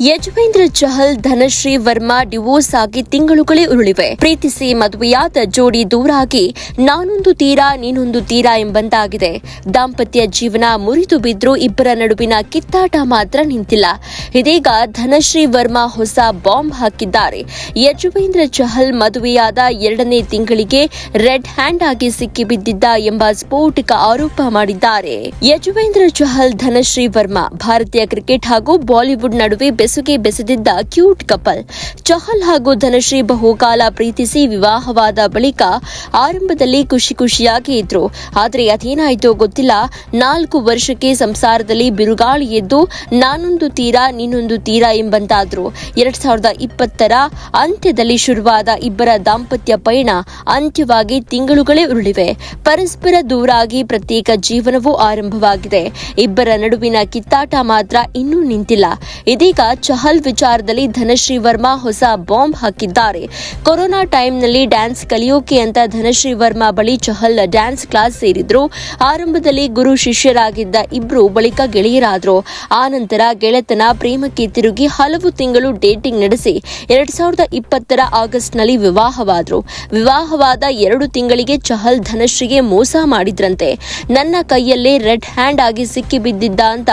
Yuzvendra Chahal Dhanashree Verma divorce ಆಗಿ ತಿಂಗಳುಗಳೇ ಉರುಳಿವೆ. ಪ್ರೀತಿಸಿ ಮದುವೆಯಾದ ಜೋಡಿ ದೂರಾಗಿ ನಾನೊಂದು ತೀರಾ ನೀನೊಂದು ತೀರಾ ಎಂಬಂತಾಗಿದೆ. ದಾಂಪತ್ಯ ಜೀವನ ಮುರಿದು ಬಿದ್ರೂ ಇಬ್ಬರ ನಡುವಿನ ಕಿತ್ತಾಟ ಮಾತ್ರ ನಿಂತಿಲ್ಲ. ಇದೀಗ ಧನಶ್ರೀ ವರ್ಮಾ ಹೊಸ ಬಾಂಬ್ ಹಾಕಿದ್ದಾರೆ. ಯಜುವೇಂದ್ರ ಚಹಲ್ ಮದುವೆಯಾದ 2ನೇ ತಿಂಗಳಿಗೆ ರೆಡ್ ಹ್ಯಾಂಡ್ ಆಗಿ ಸಿಕ್ಕಿಬಿದ್ದಿದ್ದ ಎಂಬ ಸ್ಫೋಟಕ ಆರೋಪ ಮಾಡಿದ್ದಾರೆ. ಯಜುವೇಂದ್ರ ಚಹಲ್ ಧನಶ್ರೀ ವರ್ಮಾ ಭಾರತೀಯ ಕ್ರಿಕೆಟ್ ಹಾಗೂ ಬಾಲಿವುಡ್ ನಡುವೆ ಬೆಸುಗೆ ಬೆಸೆದಿದ್ದ ಕ್ಯೂಟ್ ಕಪಲ್. ಚಹಲ್ ಹಾಗೂ ಧನಶ್ರೀ ಬಹುಕಾಲ ಪ್ರೀತಿಸಿ ವಿವಾಹವಾದ ಬಳಿಕ ಆರಂಭದಲ್ಲಿ ಖುಷಿಯಾಗಿ ಇದ್ರು. ಆದರೆ ಅದೇನಾಯ್ತೋ ಗೊತ್ತಿಲ್ಲ, 4 ವರ್ಷಕ್ಕೆ ಸಂಸಾರದಲ್ಲಿ ಬಿರುಗಾಳಿ ಎದ್ದು ನಾನೊಂದು ತೀರಾ ನೀನೊಂದು ತೀರಾ ಎಂಬಂತಾದ್ರು. 2020ರ ಅಂತ್ಯದಲ್ಲಿ ಶುರುವಾದ ಇಬ್ಬರ ದಾಂಪತ್ಯ ಪಯಣ ಅಂತ್ಯವಾಗಿ ತಿಂಗಳುಗಳೇ ಉರುಳಿವೆ. ಪರಸ್ಪರ ದೂರಾಗಿ ಪ್ರತ್ಯೇಕ ಜೀವನವೂ ಆರಂಭವಾಗಿದೆ. ಇಬ್ಬರ ನಡುವಿನ ಕಿತ್ತಾಟ ಮಾತ್ರ ಇನ್ನೂ ನಿಂತಿಲ್ಲ. ಇದೀಗ ಚಹಲ್ ವಿಚಾರದಲ್ಲಿ ಧನಶ್ರೀ ವರ್ಮಾ ಹೊಸ ಬಾಂಬ್ ಹಾಕಿದ್ದಾರೆ. ಕೊರೋನಾ ಟೈಮ್ನಲ್ಲಿ ಡ್ಯಾನ್ಸ್ ಕಲಿಯೋಕೆ ಅಂತ ಧನಶ್ರೀ ವರ್ಮಾ ಬಳಿ ಚಹಲ್ ಡ್ಯಾನ್ಸ್ ಕ್ಲಾಸ್ ಸೇರಿದ್ರು. ಆರಂಭದಲ್ಲಿ ಗುರು ಶಿಷ್ಯರಾಗಿದ್ದ ಇಬ್ರು ಬಳಿಕ ಗೆಳೆಯರಾದ್ರು. ಆ ನಂತರ ಗೆಳೆತನ ಪ್ರೇಮಕ್ಕೆ ತಿರುಗಿ ಹಲವು ತಿಂಗಳು ಡೇಟಿಂಗ್ ನಡೆಸಿ 2020ರ ಆಗಸ್ಟ್ನಲ್ಲಿ ವಿವಾಹವಾದ್ರು. ವಿವಾಹವಾದ 2 ತಿಂಗಳಿಗೆ ಚಹಲ್ ಧನಶ್ರೀಗೆ ಮೋಸ ಮಾಡಿದ್ರಂತೆ. ನನ್ನ ಕೈಯಲ್ಲೇ ರೆಡ್ ಹ್ಯಾಂಡ್ ಆಗಿ ಸಿಕ್ಕಿಬಿದ್ದಿದ್ದ ಅಂತ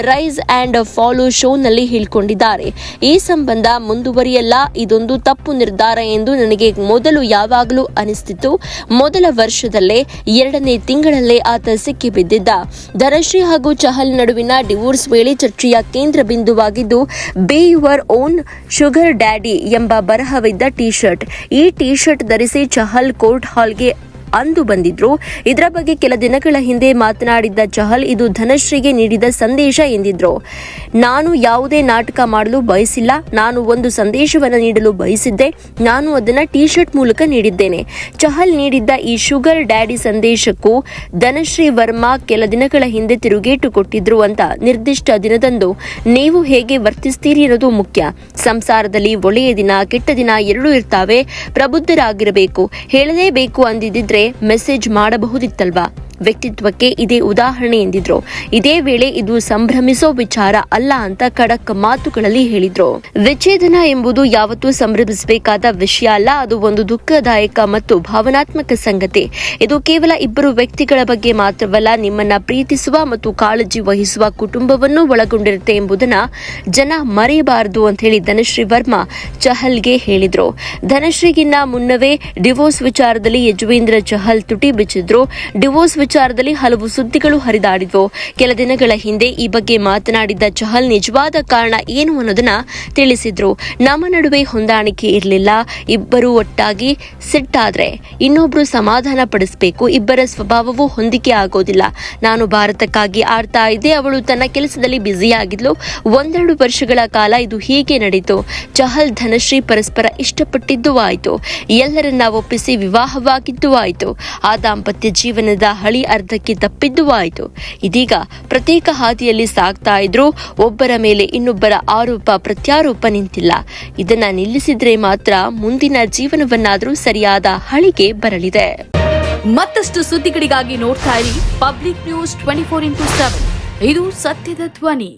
ರೈಸ್ ಅಂಡ್ ಫಾಲೋ ಶೋನಲ್ಲಿ ಹೇಳಿಕೊಂಡಿದ್ದಾರೆ. ಈ ಸಂಬಂಧ ಮುಂದುವರಿಯಲ್ಲ, ಇದೊಂದು ತಪ್ಪು ನಿರ್ಧಾರ ಎಂದು ನನಗೆ ಮೊದಲು ಯಾವಾಗಲೂ ಅನಿಸ್ತಿತ್ತು. ಮೊದಲ ವರ್ಷದಲ್ಲೇ 2ನೇ ತಿಂಗಳಲ್ಲೇ ಆತ ಸಿಕ್ಕಿಬಿದ್ದಿದ್ದ. ಧನಶ್ರೀ ಹಾಗೂ ಚಹಲ್ ನಡುವಿನ ಡಿವೋರ್ಸ್ ವೇಳೆ ಚರ್ಚೆಯ ಕೇಂದ್ರ ಬಿಂದುವಾಗಿದ್ದು be your own sugar daddy ಎಂಬ ಬರಹವಿದ್ದ ಟಿ ಶರ್ಟ್. ಈ ಟಿ ಶರ್ಟ್ ಧರಿಸಿ ಚಹಲ್ ಕೋರ್ಟ್ ಹಾಲ್ಗೆ ಅಂದು ಬಂದಿದ್ರು. ಇದರ ಬಗ್ಗೆ ಕೆಲ ದಿನಗಳ ಹಿಂದೆ ಮಾತನಾಡಿದ್ದ ಚಹಲ್ ಇದು ಧನಶ್ರೀಗೆ ನೀಡಿದ ಸಂದೇಶ ಎಂದಿದ್ರು. ನಾನು ಯಾವುದೇ ನಾಟಕ ಮಾಡಲು ಬಯಸಿಲ್ಲ, ನಾನು ಒಂದು ಸಂದೇಶವನ್ನು ನೀಡಲು ಬಯಸಿದ್ದೆ, ನಾನು ಅದನ್ನು ಟಿ ಶರ್ಟ್ ಮೂಲಕ ನೀಡಿದ್ದೇನೆ. ಚಹಲ್ ನೀಡಿದ್ದ ಈ ಶುಗರ್ ಡ್ಯಾಡಿ ಸಂದೇಶಕ್ಕೂ ಧನಶ್ರೀ ವರ್ಮಾ ಕೆಲ ದಿನಗಳ ಹಿಂದೆ ತಿರುಗೇಟು ಕೊಟ್ಟಿದ್ರು ಅಂತ. ನಿರ್ದಿಷ್ಟ ದಿನದಂದು ನೀವು ಹೇಗೆ ವರ್ತಿಸ್ತೀರಿ ಅನ್ನೋದು ಮುಖ್ಯ. ಸಂಸಾರದಲ್ಲಿ ಒಳ್ಳೆಯ ದಿನ ಕೆಟ್ಟ ದಿನ ಎರಡೂ ಇರ್ತಾವೆ. ಪ್ರಬುದ್ಧರಾಗಿರಬೇಕು, ಹೇಳಲೇಬೇಕು ಅಂದಿದ್ದರೆ ಮೆಸೇಜ್ ಮಾಡಬಹುದಿತ್ತಲ್ವಾ. ವ್ಯಕ್ತಿತ್ವಕ್ಕೆ ಇದೇ ಉದಾಹರಣೆ ಎಂದಿದ್ರು. ಇದೇ ವೇಳೆ ಇದು ಸಂಭ್ರಮಿಸೋ ವಿಚಾರ ಅಲ್ಲ ಅಂತ ಖಡಕ್ ಮಾತುಗಳಲ್ಲಿ ಹೇಳಿದ್ರು. ವಿಚ್ಛೇದನ ಎಂಬುದು ಯಾವತ್ತೂ ಸಂಭ್ರಮಿಸಬೇಕಾದ ವಿಷಯ ಅಲ್ಲ, ಅದು ಒಂದು ದುಃಖದಾಯಕ ಮತ್ತು ಭಾವನಾತ್ಮಕ ಸಂಗತಿ. ಇದು ಕೇವಲ ಇಬ್ಬರು ವ್ಯಕ್ತಿಗಳ ಬಗ್ಗೆ ಮಾತ್ರವಲ್ಲ, ನಿಮ್ಮನ್ನ ಪ್ರೀತಿಸುವ ಮತ್ತು ಕಾಳಜಿ ವಹಿಸುವ ಕುಟುಂಬವನ್ನು ಒಳಗೊಂಡಿರುತ್ತೆ ಎಂಬುದನ್ನ ಜನ ಮರೆಯಬಾರದು ಅಂತ ಹೇಳಿ ಧನಶ್ರೀ ವರ್ಮಾ ಚಹಲ್ಗೆ ಹೇಳಿದ್ರು. ಧನಶ್ರೀಗಿನ್ನ ಮುನ್ನವೇ ಡಿವೋರ್ಸ್ ವಿಚಾರದಲ್ಲಿ ಯಜುವೇಂದ್ರ ಚಹಲ್ ತುಟಿ ಬಿಚ್ಚಿದ್ರು. ಡಿವೋರ್ಸ್ ವಿಚಾರದಲ್ಲಿ ಹಲವು ಸುದ್ದಿಗಳು ಹರಿದಾಡಿದ್ವು. ಕೆಲ ದಿನಗಳ ಹಿಂದೆ ಈ ಬಗ್ಗೆ ಮಾತನಾಡಿದ್ದ ಚಹಲ್ ನಿಜವಾದ ಕಾರಣ ಏನು ಅನ್ನೋದನ್ನ ತಿಳಿಸಿದ್ರು. ನಮ್ಮ ನಡುವೆ ಹೊಂದಾಣಿಕೆ ಇರಲಿಲ್ಲ, ಇಬ್ಬರು ಒಟ್ಟಾಗಿ ಸಿಟ್ಟಾದ್ರೆ ಇನ್ನೊಬ್ರು ಸಮಾಧಾನ ಪಡಿಸಬೇಕು, ಇಬ್ಬರ ಸ್ವಭಾವವೂ ಹೊಂದಿಕೆ ಆಗೋದಿಲ್ಲ. ನಾನು ಭಾರತಕ್ಕಾಗಿ ಆಡ್ತಾ ಇದ್ದೆ, ಅವಳು ತನ್ನ ಕೆಲಸದಲ್ಲಿ ಬ್ಯುಸಿಯಾಗಿದ್ಲು. 1-2 ವರ್ಷಗಳ ಕಾಲ ಇದು ಹೀಗೆ ನಡೀತು. ಚಹಲ್ ಧನಶ್ರೀ ಪರಸ್ಪರ ಇಷ್ಟಪಟ್ಟಿದ್ದೂ ಆಯಿತು, ಎಲ್ಲರನ್ನ ಒಪ್ಪಿಸಿ ವಿವಾಹವಾಗಿದ್ದೂ ಆಯಿತು. ಆ ದಾಂಪತ್ಯ ಜೀವನದ ಹಳಿ ಅರ್ಧಕ್ಕೆ ತಪ್ಪಿದ್ದೂ ಆಯಿತು. ಇದೀಗ ಪ್ರತ್ಯೇಕ ಹಾದಿಯಲ್ಲಿ ಸಾಗ್ತಾ ಇದ್ರು. ಒಬ್ಬರ ಮೇಲೆ ಇನ್ನೊಬ್ಬರ ಆರೋಪ ಪ್ರತ್ಯಾರೋಪ ನಿಂತಿಲ್ಲ. ಇದನ್ನ ನಿಲ್ಲಿಸಿದ್ರೆ ಮಾತ್ರ ಮುಂದಿನ ಜೀವನವನ್ನಾದರೂ ಸರಿಯಾದ ಹಳಿಗೆ ಬರಲಿದೆ. ಮತ್ತಷ್ಟು ಸುದ್ದಿಗಳಿಗಾಗಿ ನೋಡ್ತಾ ಇರಿ ಪಬ್ಲಿಕ್ ನ್ಯೂಸ್ 24x7. ಇದು ಸತ್ಯದ ಧ್ವನಿ.